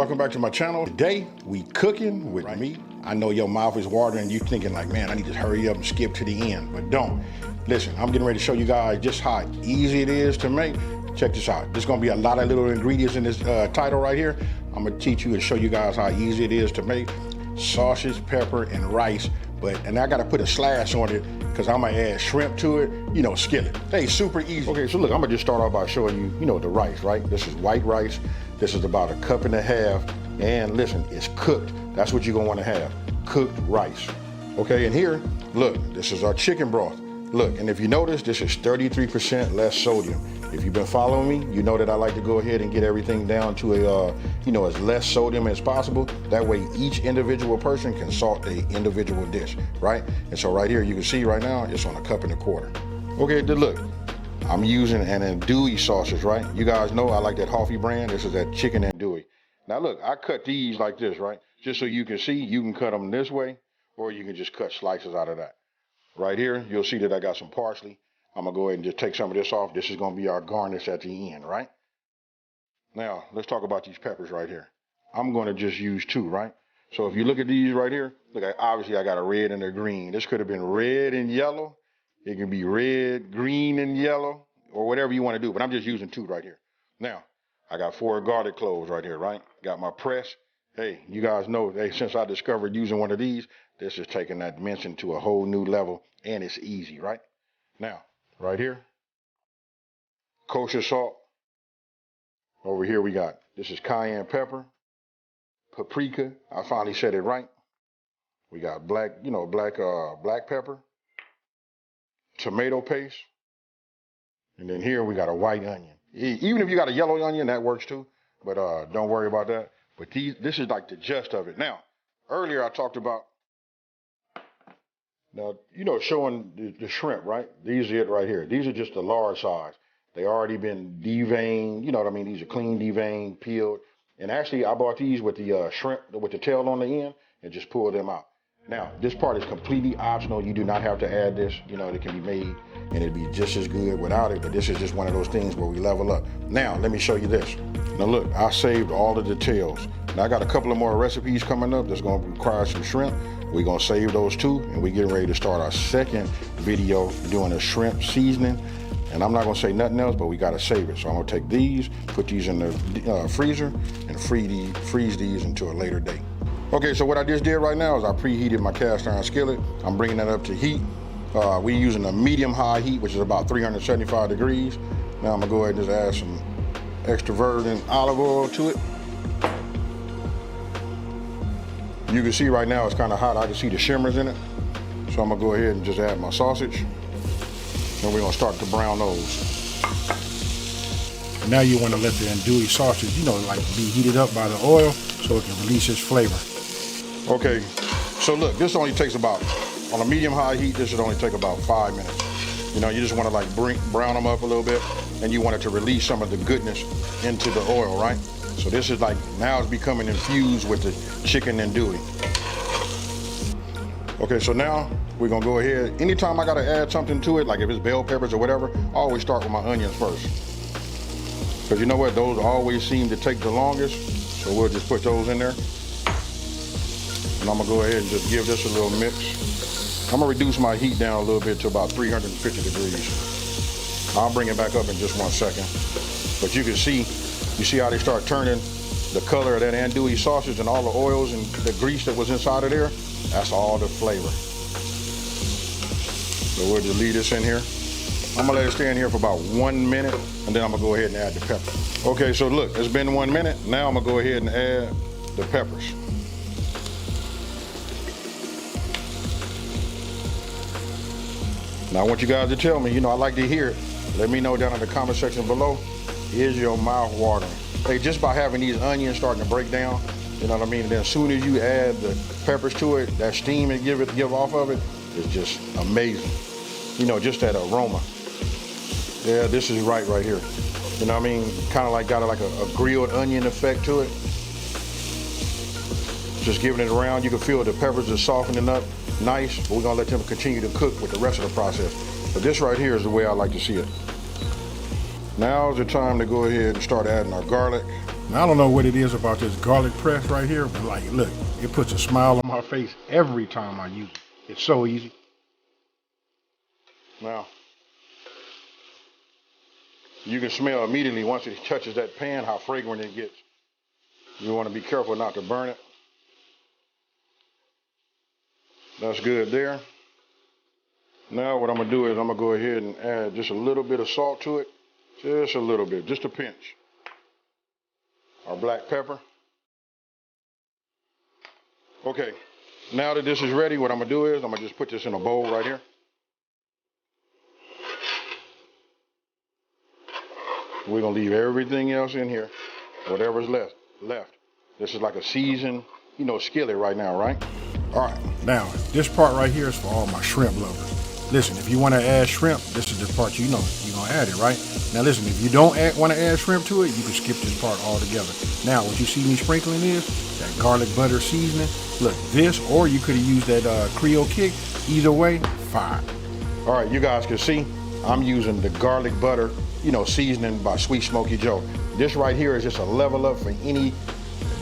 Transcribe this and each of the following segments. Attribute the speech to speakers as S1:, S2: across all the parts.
S1: welcome back to my channel. Today we cooking with me. I know your mouth is watering and you're thinking like, man, I need to hurry up and skip to the end, but don't. Listen, I'm getting ready to show you guys just how easy it is to make. Check this out. There's gonna be a lot of little ingredients in this title right here. I'm gonna teach you and show you guys how easy it is to make. Sausage, pepper, and rice. And I gotta put a slash on it because I'm gonna add shrimp to it, you know, skillet. Hey, super easy. Okay, so look, I'm gonna just start off by showing you, you know, the rice, right? This is white rice. This is about 1.5 cups. And listen, it's cooked. That's what you're gonna wanna have, cooked rice. Okay, and here, look, this is our chicken broth. Look, and if you notice, this is 33% less sodium. If you've been following me, you know that I like to go ahead and get everything down to a, you know, as less sodium as possible. That way each individual person can salt the individual dish, right? And so right here, you can see right now, it's on 1.25 cups. Okay, then look, I'm using an Andouille sausage, right? You guys know I like that Hoffy brand. This is that chicken Andouille. Now look, I cut these like this, right? Just so you can see, you can cut them this way, or you can just cut slices out of that. Right here, you'll see that I got some parsley. I'm gonna go ahead and just take some of this off. This is gonna be our garnish at the end, right? Now, let's talk about these peppers right here. I'm gonna just use 2, right? So if you look at these right here, look, obviously I got a red and a green. This could have been red and yellow. It can be red, green, and yellow, or whatever you wanna do, but I'm just using 2 right here. Now, I got 4 garlic cloves right here, right? Got my press. Hey, you guys know, hey, since I discovered using one of these, this is taking that mincing to a whole new level, and it's easy, right? Now, right here, kosher salt. Over here we got, this is cayenne pepper, paprika. I finally said it right. We got black, you know, black pepper, tomato paste, and then here we got a white onion. Even if you got a yellow onion, that works too, but don't worry about that. But this is like the gist of it. Now, earlier I talked about, now, you know, showing the shrimp, right? These are it right here. These are just the large size. They already been deveined, you know what I mean? These are clean, deveined, peeled. And actually, I bought these with the shrimp, with the tail on the end, and just pulled them out. Now, this part is completely optional. You do not have to add this. You know, it can be made, and it'd be just as good without it, but this is just one of those things where we level up. Now, let me show you this. Now look, I saved all the details. Now, I got a couple of more recipes coming up that's gonna require some shrimp. We're gonna save those 2, and we're getting ready to start our second video doing a shrimp seasoning. And I'm not gonna say nothing else, but we gotta save it. So I'm gonna take these, put these in the freezer, and freeze these until a later date. Okay, so what I just did right now is I preheated my cast iron skillet. I'm bringing that up to heat. We're using a medium-high heat, which is about 375 degrees. Now I'm gonna go ahead and just add some extra virgin olive oil to it. You can see right now it's kind of hot. I can see the shimmers in it. So I'm gonna go ahead and just add my sausage. And we're gonna start to brown those. Now you wanna let the andouille sausage, you know, like be heated up by the oil so it can release its flavor. Okay, so look, this only takes about, on a medium-high heat, this should only take about 5 minutes. You know, you just wanna like brown them up a little bit, and you want it to release some of the goodness into the oil, right? So this is like, now it's becoming infused with the chicken andouille. Okay, so now we're gonna go ahead. Anytime I gotta add something to it, like if it's bell peppers or whatever, I always start with my onions first. Because you know what, those always seem to take the longest, so we'll just put those in there. And I'm gonna go ahead and just give this a little mix. I'm gonna reduce my heat down a little bit to about 350 degrees. I'll bring it back up in just 1 second. But you can see, you see how they start turning the color of that andouille sausage and all the oils and the grease that was inside of there? That's all the flavor. So we'll just leave this in here. I'm gonna let it stay in here for about 1 minute, and then I'm gonna go ahead and add the pepper. Okay, so look, it's been 1 minute. Now I'm gonna go ahead and add the peppers. Now I want you guys to tell me, you know, I like to hear it. Let me know down in the comment section below, is your mouth watering? Hey, just by having these onions starting to break down, you know what I mean? And then as soon as you add the peppers to it, that steam it give off of it is just amazing. You know, just that aroma. Yeah, this is right here. You know what I mean? Kind of like got like a grilled onion effect to it. Just giving it around, you can feel the peppers are softening up nice, but we're gonna let them continue to cook with the rest of the process. But this right here is the way I like to see it. Now's the time to go ahead and start adding our garlic. Now, I don't know what it is about this garlic press right here, but like, look, it puts a smile on my face every time I use it. It's so easy. Now, you can smell immediately once it touches that pan how fragrant it gets. You want to be careful not to burn it. That's good there. Now what I'm going to do is I'm going to go ahead and add just a little bit of salt to it. Just a little bit, just a pinch. Our black pepper. Okay, now that this is ready, what I'm going to do is I'm going to just put this in a bowl right here. We're going to leave everything else in here, whatever's left. This is like a seasoned, skillet right now, right? All right, now this part right here is for all my shrimp lovers. Listen, if you want to add shrimp, this is the part you're going to add it, right? Now listen, if you don't want to add shrimp to it, you can skip this part altogether. Now, what you see me sprinkling is that garlic butter seasoning. Look, this, or you could have used that Creole kick. Either way, fine. All right, you guys can see I'm using the garlic butter, seasoning by Sweet Smoky Joe. This right here is just a level up for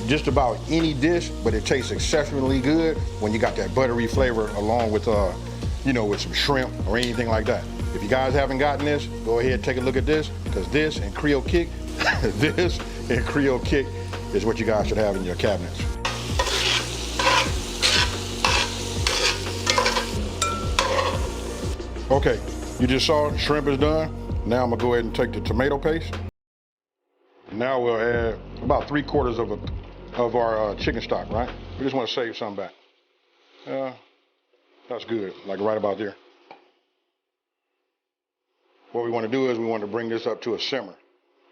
S1: just about any dish, but it tastes exceptionally good when you got that buttery flavor along with, with some shrimp or anything like that. If you guys haven't gotten this, go ahead and take a look at this, because this and Creole kick, this and Creole kick is what you guys should have in your cabinets. Okay, you just saw shrimp is done. Now I'm gonna go ahead and take the tomato paste. Now we'll add about 3/4 of our chicken stock, right? We just want to save some back. That's good, like right about there. What we want to do is we want to bring this up to a simmer.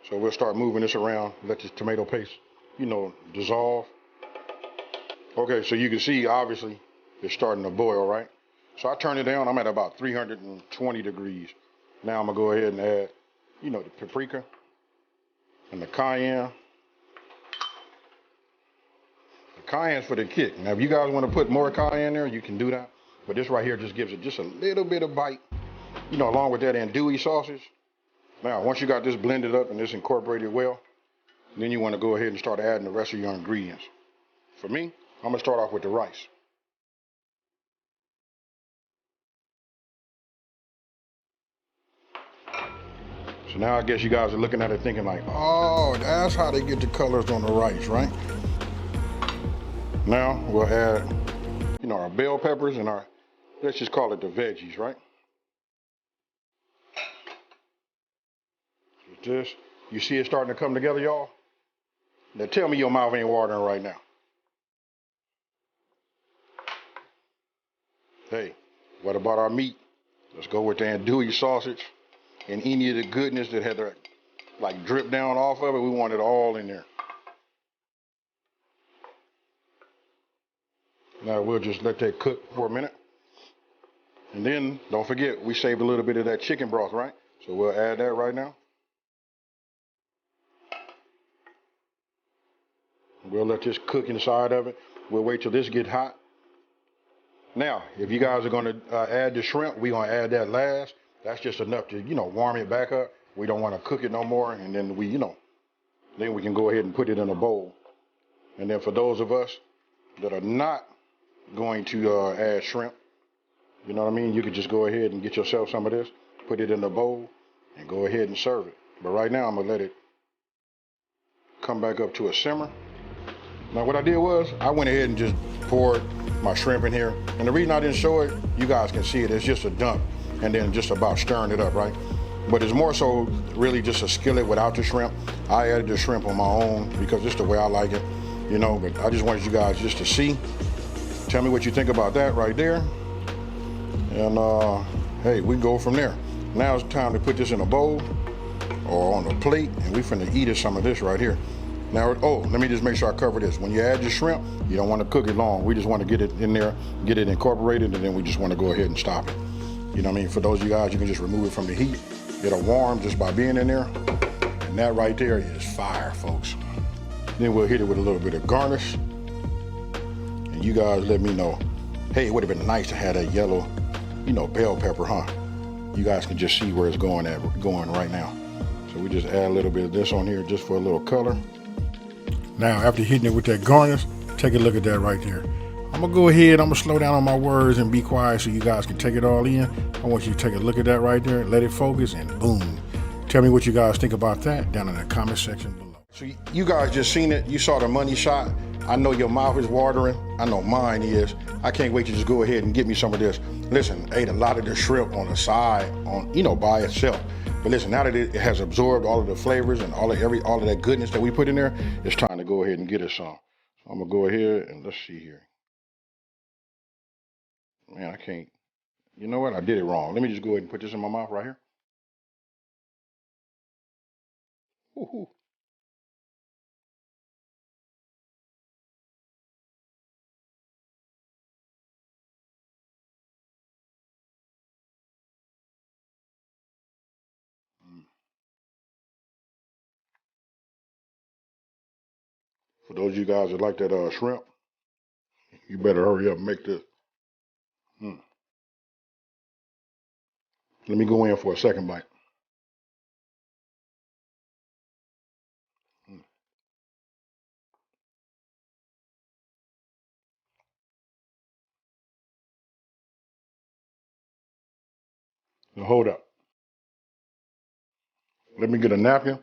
S1: So we'll start moving this around, let this tomato paste, dissolve. Okay, so you can see, obviously, it's starting to boil, right? So I turn it down, I'm at about 320 degrees. Now I'm gonna go ahead and add, the paprika and the cayenne. The cayenne's for the kick. Now, if you guys want to put more cayenne there, you can do that. But this right here just gives it just a little bit of bite, along with that andouille sausage. Now, once you got this blended up and this incorporated well, then you want to go ahead and start adding the rest of your ingredients. For me, I'm gonna start off with the rice. So now I guess you guys are looking at it thinking like, oh, that's how they get the colors on the rice, right? Now we'll add, our bell peppers and let's just call it the veggies, right? With this, you see it starting to come together, y'all? Now tell me your mouth ain't watering right now. Hey, what about our meat? Let's go with the andouille sausage. And any of the goodness that had to like drip down off of it, we want it all in there. Now we'll just let that cook for a minute. And then don't forget, we saved a little bit of that chicken broth, right? So we'll add that right now. We'll let this cook inside of it. We'll wait till this gets hot. Now, if you guys are gonna add the shrimp, we're gonna add that last. That's just enough to, warm it back up. We don't want to cook it no more. And then then we can go ahead and put it in a bowl. And then for those of us that are not going to add shrimp, you know what I mean? You could just go ahead and get yourself some of this, put it in a bowl, and go ahead and serve it. But right now, I'm going to let it come back up to a simmer. Now, what I did was I went ahead and just poured my shrimp in here. And the reason I didn't show it, you guys can see it, it's just a dump. And then just about stirring it up, right? But it's more so really just a skillet without the shrimp. I added the shrimp on my own because it's the way I like it, but I just wanted you guys just to see. Tell me what you think about that right there. And hey, we can go from there. Now it's time to put this in a bowl or on a plate, and we finna eat some of this right here. Now, let me just make sure I cover this. When you add your shrimp, you don't want to cook it long. We just want to get it in there, get it incorporated, and then we just want to go ahead and stop it. You know what I mean? For those of you guys, you can just remove it from the heat. It'll warm just by being in there. And that right there is fire, folks. Then we'll hit it with a little bit of garnish. And you guys let me know, hey, it would have been nice to have that yellow, bell pepper, huh? You guys can just see where it's going right now. So we just add a little bit of this on here just for a little color. Now, after hitting it with that garnish, take a look at that right there. I'm gonna go ahead, I'm gonna slow down on my words and be quiet so you guys can take it all in. I want you to take a look at that right there, let it focus, and boom. Tell me what you guys think about that down in the comment section below. So you guys just seen it, you saw the money shot. I know your mouth is watering, I know mine is. I can't wait to just go ahead and get me some of this. Listen, ate a lot of the shrimp on the side, by itself. But listen, now that it has absorbed all of the flavors and all of that goodness that we put in there, it's time to go ahead and get it some. So I'm gonna go ahead and let's see here. Man, I can't. You know what? I did it wrong. Let me just go ahead and put this in my mouth right here. Woo-hoo. For those of you guys that like that shrimp, you better hurry up and make this. Mm. Let me go in for a second bite. Mm. Now hold up. Let me get a napkin,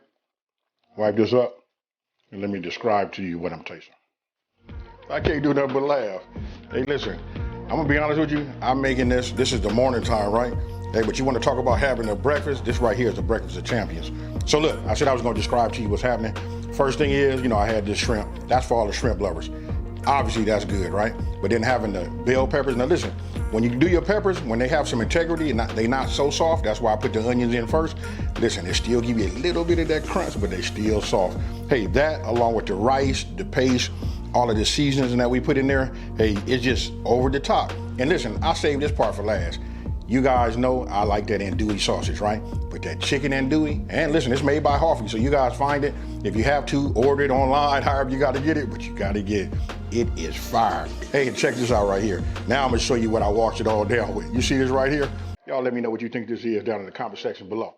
S1: wipe this up, and let me describe to you what I'm tasting. I can't do nothing but laugh. Hey, listen, I'm gonna be honest with you. I'm making this. This is the morning time, right? Hey, but you want to talk about having a breakfast? This right here is the breakfast of champions. So look, I said I was gonna describe to you what's happening. First thing is, I had this shrimp. That's for all the shrimp lovers. Obviously, that's good, right? But then having the bell peppers. Now listen, when you do your peppers, when they have some integrity and they're not so soft, that's why I put the onions in first. Listen, they still give you a little bit of that crunch, but they still soft. Hey, that along with the rice, the paste, all of the seasonings that we put in there, hey, it's just over the top. And listen, I saved this part for last. You guys know I like that andouille sausage, right? But that chicken andouille, and listen, it's made by Harvey, so you guys find it. If you have to, order it online, however you gotta get it, but you gotta get it. It is fire. Hey, check this out right here. Now I'm gonna show you what I washed it all down with. You see this right here? Y'all let me know what you think this is down in the comment section below.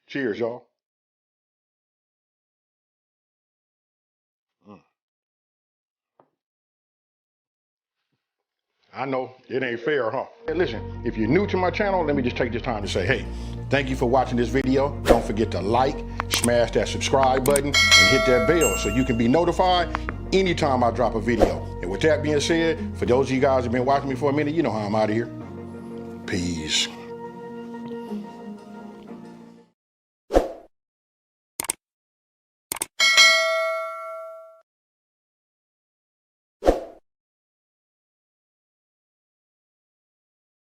S1: Cheers, y'all. I know, it ain't fair, huh? Hey, listen, if you're new to my channel, let me just take this time to say, hey, thank you for watching this video. Don't forget to like, smash that subscribe button, and hit that bell so you can be notified anytime I drop a video. And with that being said, for those of you guys who have been watching me for a minute, you know how I'm out of here. Peace.